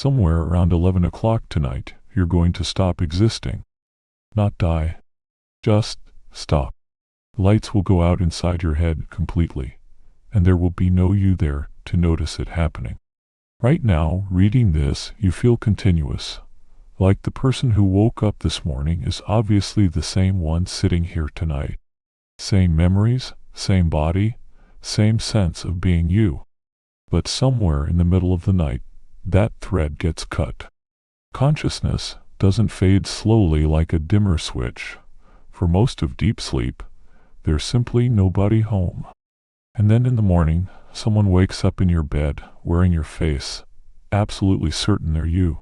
Somewhere around 11 o'clock tonight, you're going to stop existing. Not die. Just stop. Lights will go out inside your head completely, and there will be no you there to notice it happening. Right now, reading this, you feel continuous. Like the person who woke up this morning is obviously the same one sitting here tonight. Same memories, same body, same sense of being you. But somewhere in the middle of the night, that thread gets cut. Consciousness doesn't fade slowly like a dimmer switch. For most of deep sleep, there's simply nobody home. And then in the morning, someone wakes up in your bed, wearing your face, absolutely certain they're you.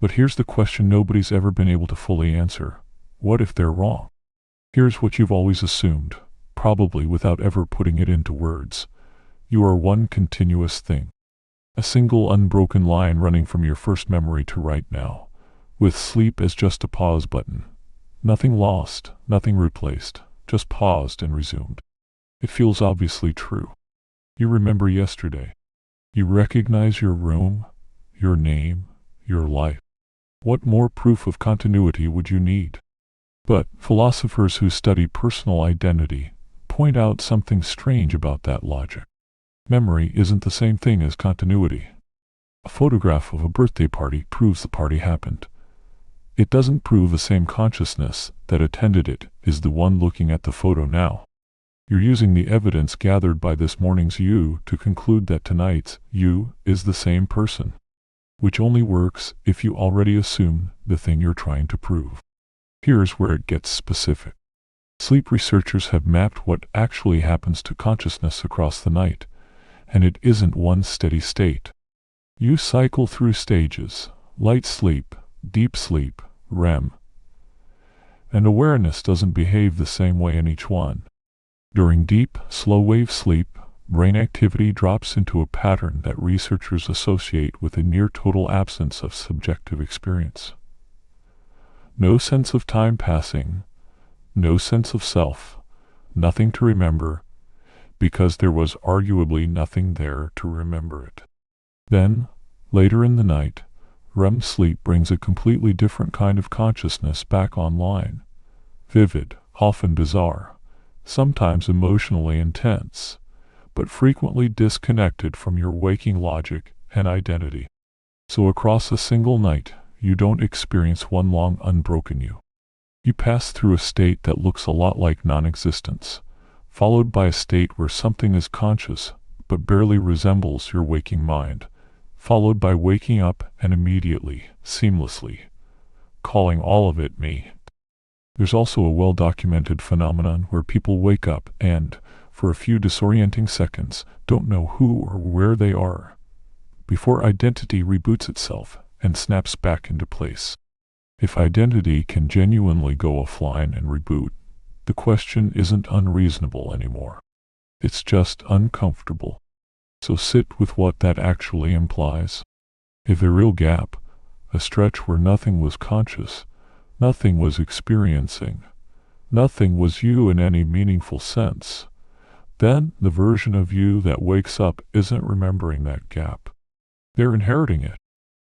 But here's the question nobody's ever been able to fully answer. What if they're wrong? Here's what you've always assumed, probably without ever putting it into words. You are one continuous thing. A single unbroken line running from your first memory to right now, with sleep as just a pause button. Nothing lost, nothing replaced, just paused and resumed. It feels obviously true. You remember yesterday. You recognize your room, your name, your life. What more proof of continuity would you need? But philosophers who study personal identity point out something strange about that logic. Memory isn't the same thing as continuity. A photograph of a birthday party proves the party happened. It doesn't prove the same consciousness that attended it is the one looking at the photo now. You're using the evidence gathered by this morning's you to conclude that tonight's you is the same person, which only works if you already assume the thing you're trying to prove. Here's where it gets specific. Sleep researchers have mapped what actually happens to consciousness across the night, and it isn't one steady state. You cycle through stages: light sleep, deep sleep, REM. And awareness doesn't behave the same way in each one. During deep, slow-wave sleep, brain activity drops into a pattern that researchers associate with a near-total absence of subjective experience. No sense of time passing, no sense of self, nothing to remember, because there was arguably nothing there to remember it. Then, later in the night, REM sleep brings a completely different kind of consciousness back online. Vivid, often bizarre, sometimes emotionally intense, but frequently disconnected from your waking logic and identity. So across a single night, you don't experience one long unbroken you. You pass through a state that looks a lot like non-existence, followed by a state where something is conscious but barely resembles your waking mind, followed by waking up and immediately, seamlessly, calling all of it me. There's also a well-documented phenomenon where people wake up and, for a few disorienting seconds, don't know who or where they are, before identity reboots itself and snaps back into place. If identity can genuinely go offline and reboot, the question isn't unreasonable anymore. It's just uncomfortable. So sit with what that actually implies. If a real gap, a stretch where nothing was conscious, nothing was experiencing, nothing was you in any meaningful sense, then the version of you that wakes up isn't remembering that gap. They're inheriting it.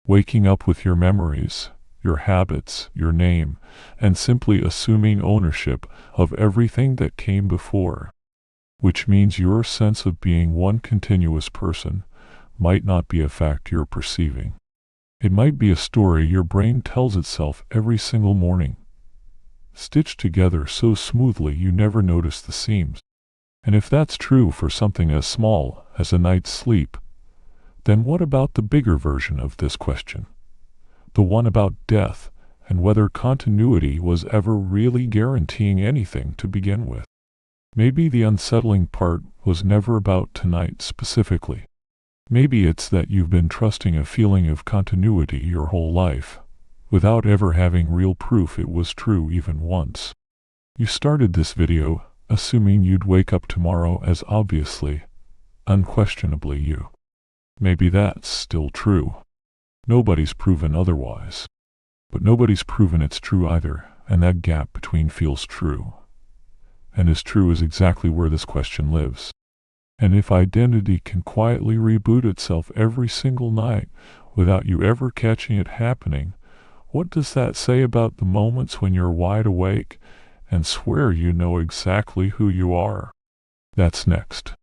Waking up with your memories, your habits, your name, and simply assuming ownership of everything that came before, which means your sense of being one continuous person might not be a fact you're perceiving. It might be a story your brain tells itself every single morning, stitched together so smoothly you never notice the seams. And if that's true for something as small as a night's sleep, then what about the bigger version of this question? The one about death and whether continuity was ever really guaranteeing anything to begin with. Maybe the unsettling part was never about tonight specifically. Maybe it's that you've been trusting a feeling of continuity your whole life, without ever having real proof it was true even once. You started this video assuming you'd wake up tomorrow as obviously, unquestionably you. Maybe that's still true. Nobody's proven otherwise. But nobody's proven it's true either, and that gap between feels true. And as true is exactly where this question lives. And if identity can quietly reboot itself every single night, without you ever catching it happening. What does that say about the moments when you're wide awake and swear you know exactly who you are? That's next.